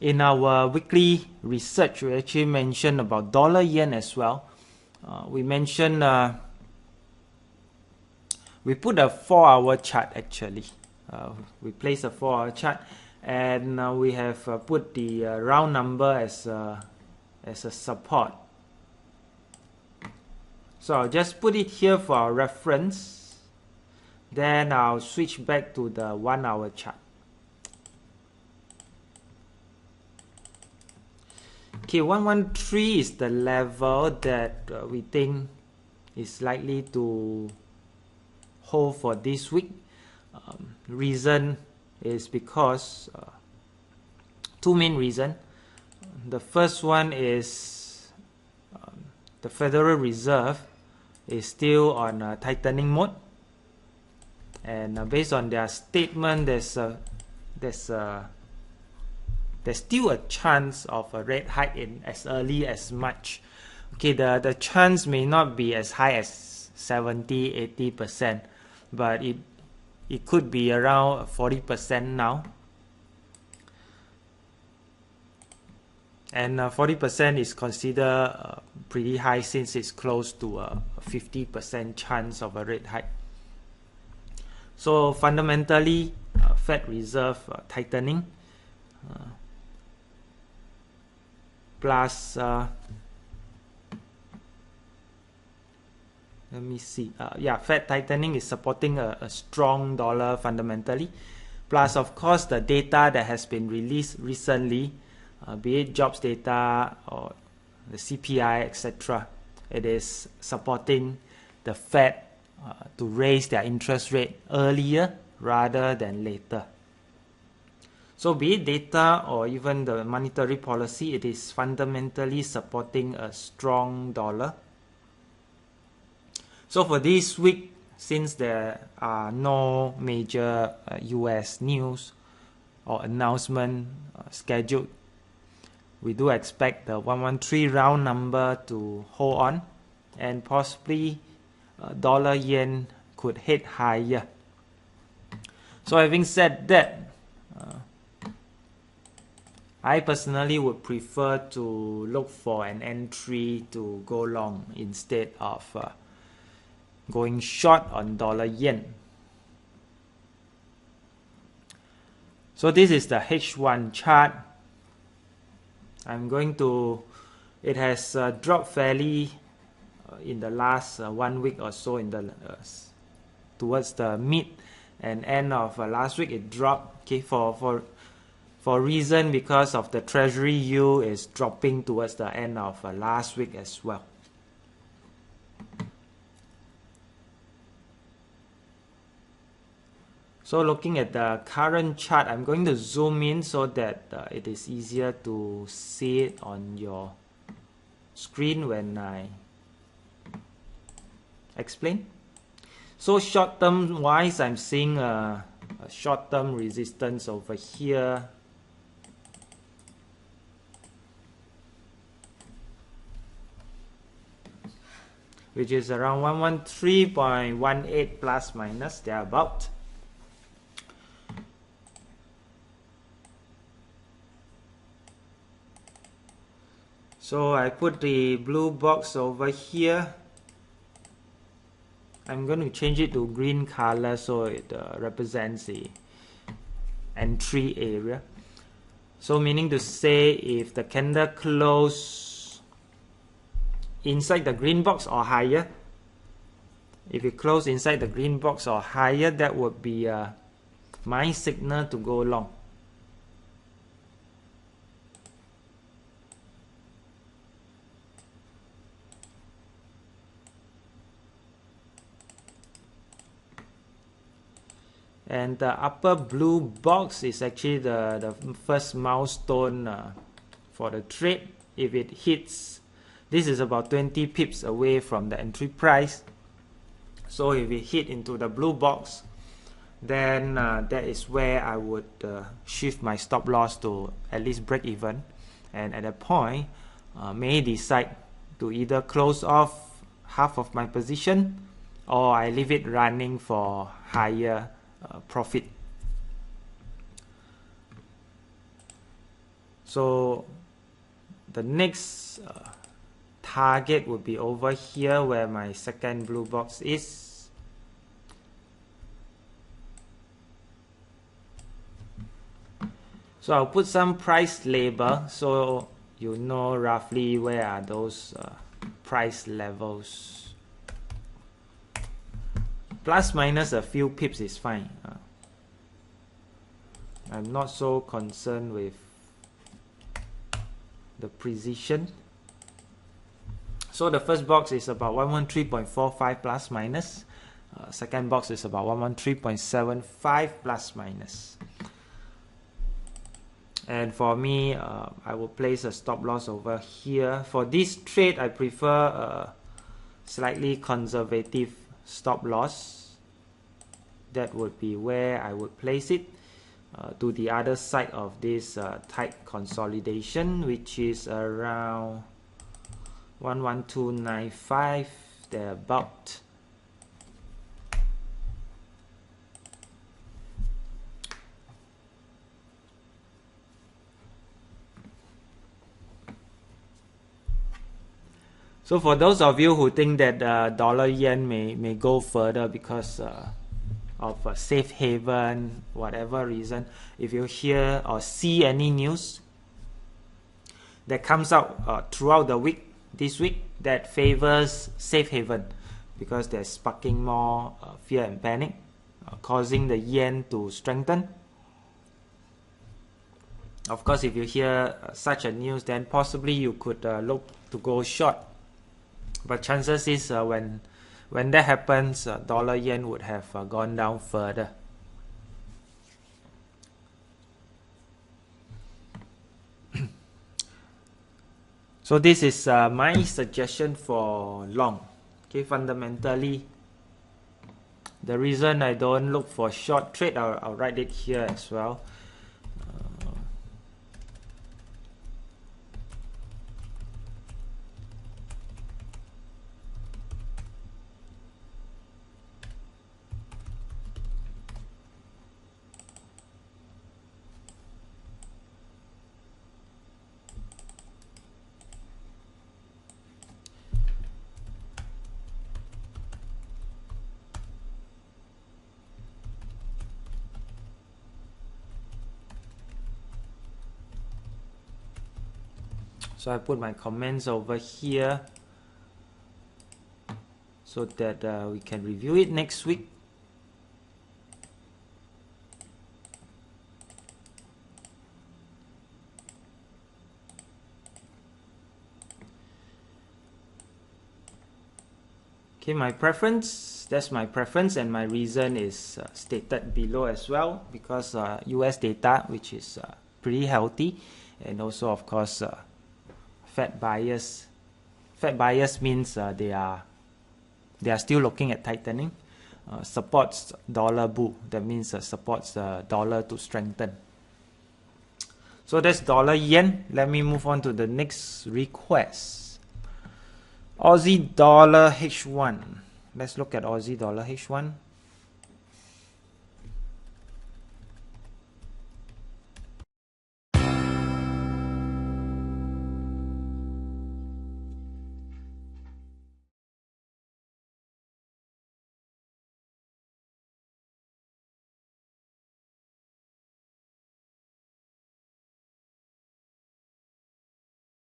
In our weekly research, we actually mentioned about dollar yen as well. We mentioned we put a 4-hour chart actually. We placed a 4-hour chart, and we have put the round number as a support. So I'll just put it here for our reference. Then I'll switch back to the 1-hour chart. Okay, 113 is the level that we think is likely to hold for this week. Reason is because two main reasons. The first one is the Federal Reserve is still on a tightening mode, and based on their statement, there's still a chance of a rate hike in as early as March. Okay, the chance may not be as high as 70-80%, but it could be around 40% now. And 40% is considered pretty high, since it's close to a 50% chance of a rate hike. So fundamentally, Fed Reserve tightening plus let me see, Fed tightening is supporting a strong dollar fundamentally, plus of course the data that has been released recently, be it jobs data or the CPI, etc. It is supporting the Fed to raise their interest rate earlier rather than later. So be it data or even the monetary policy, it is fundamentally supporting a strong dollar. So for this week, since there are no major US news or announcement scheduled, we do expect the 113 round number to hold on, and possibly dollar yen could hit higher. So having said that, I personally would prefer to look for an entry to go long instead of going short on dollar yen. So this is the H1 chart. It has dropped fairly in the last 1 week or so. In the towards the mid and end of last week, it dropped. Okay, for reason because of the treasury yield is dropping towards the end of last week as well. So looking at the current chart, I'm going to zoom in so that it is easier to see it on your screen when I explain. So short-term wise, I'm seeing a short-term resistance over here. Which is around 113.18 plus minus thereabout. So I put the blue box over here. I'm going to change it to green color so it represents the entry area. So meaning to say, if the candle close inside the green box or higher, if it close inside the green box or higher, that would be my signal to go long. And the upper blue box is actually the first milestone for the trade. If it hits, this is about 20 pips away from the entry price. So if it hit into the blue box, then that is where I would shift my stop loss to at least break even. And at that point, may decide to either close off half of my position, or I leave it running for higher profit. So the next target would be over here where my second blue box is. So I'll put some price label so you know roughly where are those price levels. Plus minus a few pips is fine. I'm not so concerned with the precision. So the first box is about 113.45 plus minus. Second box is about 113.75 plus minus. And for me, I will place a stop loss over here. For this trade, I prefer a slightly conservative stop loss. That would be where I would place it to the other side of this tight consolidation, which is around 112.95 thereabout. So for those of you who think that dollar yen may go further because of a safe haven, whatever reason, if you hear or see any news that comes out throughout the week, this week, that favors safe haven because they're sparking more fear and panic, causing the yen to strengthen. Of course, if you hear such a news, then possibly you could look to go short. But chances is when that happens, dollar yen would have gone down further. So this is my suggestion for long. Okay, fundamentally, the reason I don't look for short trade, I'll write it here as well. So I put my comments over here so that we can review it next week. Okay, my preference, that's my preference, and my reason is stated below as well, because US data, which is pretty healthy, and also of course Fed bias. Fed bias means they are still looking at tightening. Supports dollar bull. That means supports dollar to strengthen. So that's dollar yen. Let me move on to the next request. Aussie dollar H1. Let's look at Aussie dollar H1.